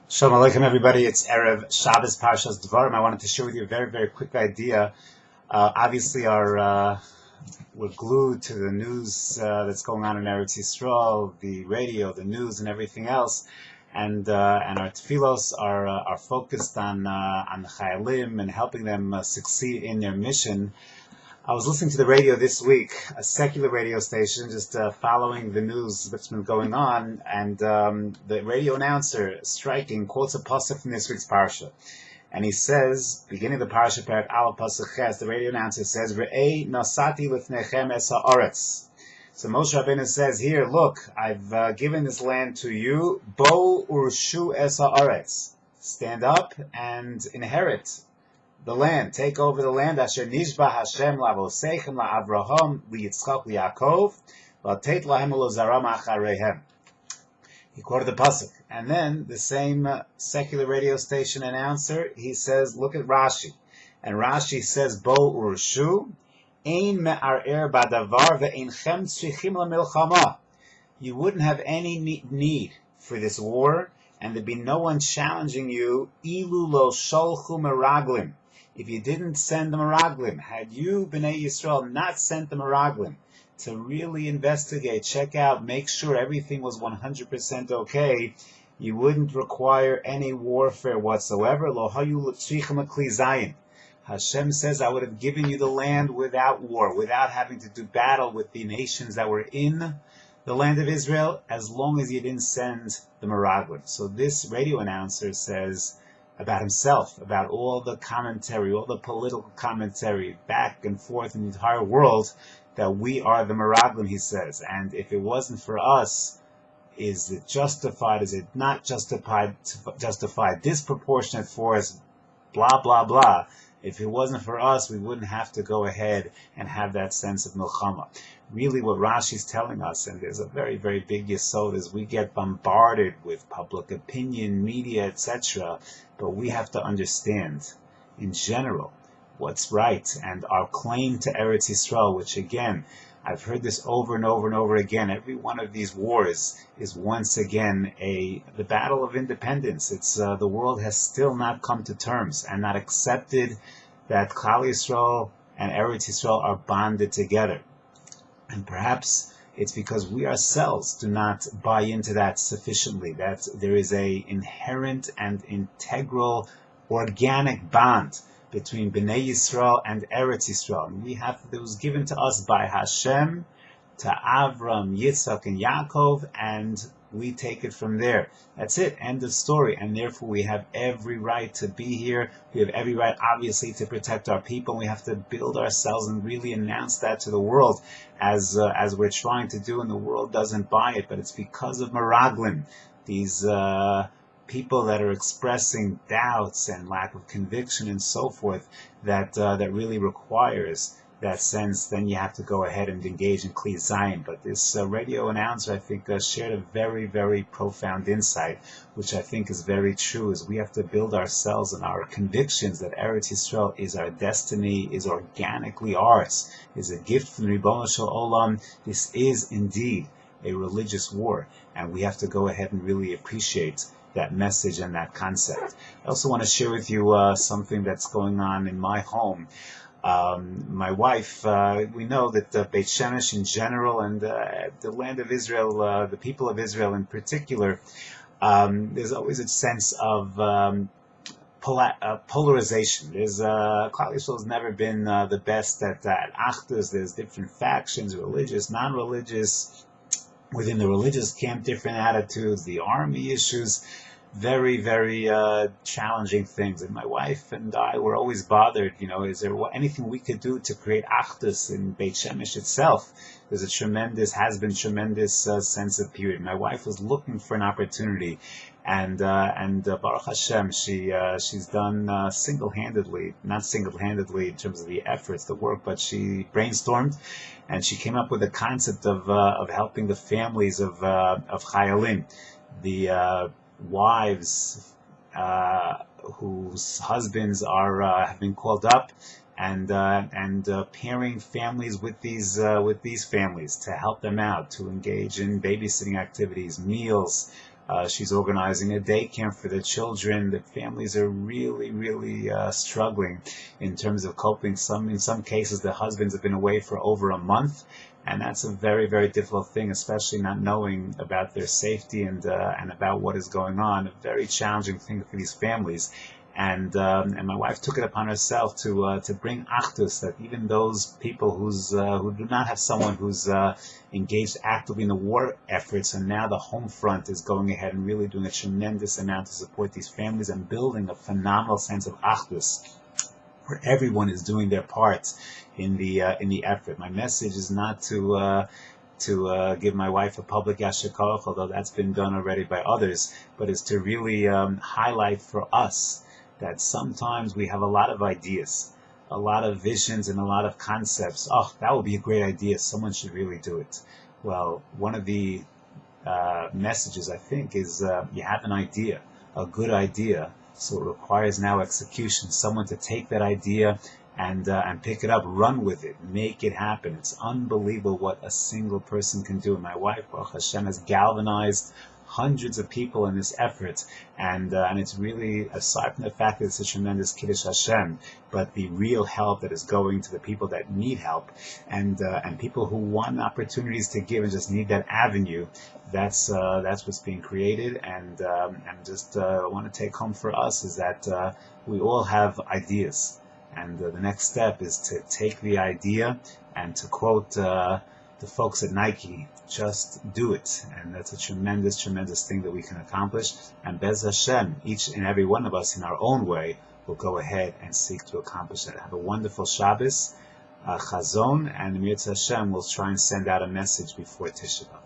Shalom Aleichem, everybody. It's Erev Shabbos Parshas Devarim. I wanted to share with you a very, very quick idea. Obviously, we're glued to the news that's going on in Eretz Yisrael, the radio, the news, and everything else. And our tefillos are focused on the Chayalim and helping them succeed in their mission. I was listening to the radio this week, a secular radio station, just following the news that's been going on, and the radio announcer, striking, quotes a pasuk from this week's parsha. And he says, beginning the parsha, Perek Aleph pasuk Ches, the radio announcer says, Re'ei nasati lifnechem es ha'aretz. So Moshe Rabbeinu says here, look, I've given this land to you, Bo urshu es ha'aretz. Stand up and inherit the land, take over the land. Asher nishba Hashem la'avoseichem la'Avraham liYitzchak liYaakov v'atet lahem u'lozaram achareihem. He quoted the pasuk, and then the same secular radio station announcer, he says, look at Rashi, and Rashi says, Bo urshu ein me'arer badavar ve'einchem tzrichim lamilchama. You wouldn't have any need for this war, and there'd be no one challenging you. Ilu lo sholchu meraglim. If you didn't send the meraglim, had you, Bnei Yisrael, not sent the meraglim to really investigate, check out, make sure everything was 100% okay, you wouldn't require any warfare whatsoever. Lo hayu l'tzrichem l'kli zayin. Hashem says, I would have given you the land without war, without having to do battle with the nations that were in the land of Israel, as long as you didn't send the meraglim. So this radio announcer says about himself, about all the commentary, all the political commentary back and forth in the entire world, that we are the meraglim, he says. And if it wasn't for us, is it justified? Is it not justified? Disproportionate force, blah, blah, blah. If it wasn't for us, we wouldn't have to go ahead and have that sense of milchama. Really what Rashi's telling us, and there's a very, very big yesod, is we get bombarded with public opinion, media, etc., but we have to understand, in general, what's right, and our claim to Eretz Yisrael, which again, I've heard this over and over and over again. Every one of these wars is once again the battle of independence. It's the world has still not come to terms and not accepted that Klal Yisrael and Eretz Yisrael are bonded together. And perhaps it's because we ourselves do not buy into that sufficiently, that there is a inherent and integral organic bond between Bnei Yisrael and Eretz Yisrael. And it was given to us by Hashem, to Avram, Yitzchak, and Yaakov, and we take it from there. That's it, end of story. And therefore we have every right to be here. We have every right, obviously, to protect our people. We have to build ourselves and really announce that to the world, as we're trying to do, and the world doesn't buy it. But it's because of meraglim, these people that are expressing doubts and lack of conviction and so forth, that really requires that sense. Then you have to go ahead and engage in Kli Zayin. But this radio announcer, I think, shared a very, very profound insight, which I think is very true, is we have to build ourselves and our convictions that Eretz Yisrael is our destiny, is organically ours, is a gift from Ribono Shel Olam. This is indeed a religious war, and we have to go ahead and really appreciate that message and that concept. I also want to share with you something that's going on in my home. My wife, we know that Beit Shemesh in general, and the land of Israel, the people of Israel in particular, there's always a sense of polarization. Klal Yisrael has never been the best at that. Actus, there's different factions, religious, non-religious. Within the religious camp, different attitudes, the army issues, very, very challenging things. And my wife and I were always bothered, is there anything we could do to create Actus in Beit Shemesh itself? There's has been tremendous sense of purity. My wife was looking for an opportunity, and Baruch Hashem, she's done single-handedly, not single-handedly in terms of the efforts, the work, but she brainstormed, and she came up with the concept of helping the families of Chayalim, the wives whose husbands have been called up, and pairing families with these families to help them out, to engage in babysitting activities, meals, She's organizing a day camp for the children. The families are really, really struggling in terms of coping. In some cases, the husbands have been away for over a month, and that's a very, very difficult thing, especially not knowing about their safety and about what is going on. A very challenging thing for these families. And my wife took it upon herself to bring Actus, that even those people who do not have someone who's engaged actively in the war efforts, and now the home front is going ahead and really doing a tremendous amount to support these families and building a phenomenal sense of Actus, where everyone is doing their part in the effort. My message is not to give my wife a public yasher koach, although that's been done already by others, but is to really highlight for us that sometimes we have a lot of ideas, a lot of visions, and a lot of concepts. Oh, that would be a great idea. Someone should really do it. Well, one of the messages, I think, is you have an idea, a good idea, so it requires now execution. Someone to take that idea and pick it up, run with it, make it happen. It's unbelievable what a single person can do. And my wife, Baruch Hashem, has galvanized hundreds of people in this effort, and it's really, aside from the fact that it's a tremendous Kiddush Hashem, but the real help that is going to the people that need help, and people who want opportunities to give and just need that avenue. That's what's being created, and just want to take home for us is that we all have ideas, and the next step is to take the idea and, to quote the folks at Nike, just do it. And that's a tremendous, tremendous thing that we can accomplish. And Bez Hashem, each and every one of us in our own way, will go ahead and seek to accomplish that. Have a wonderful Shabbos, Chazon, and Mir Hashem will try and send out a message before Tisha B'Av.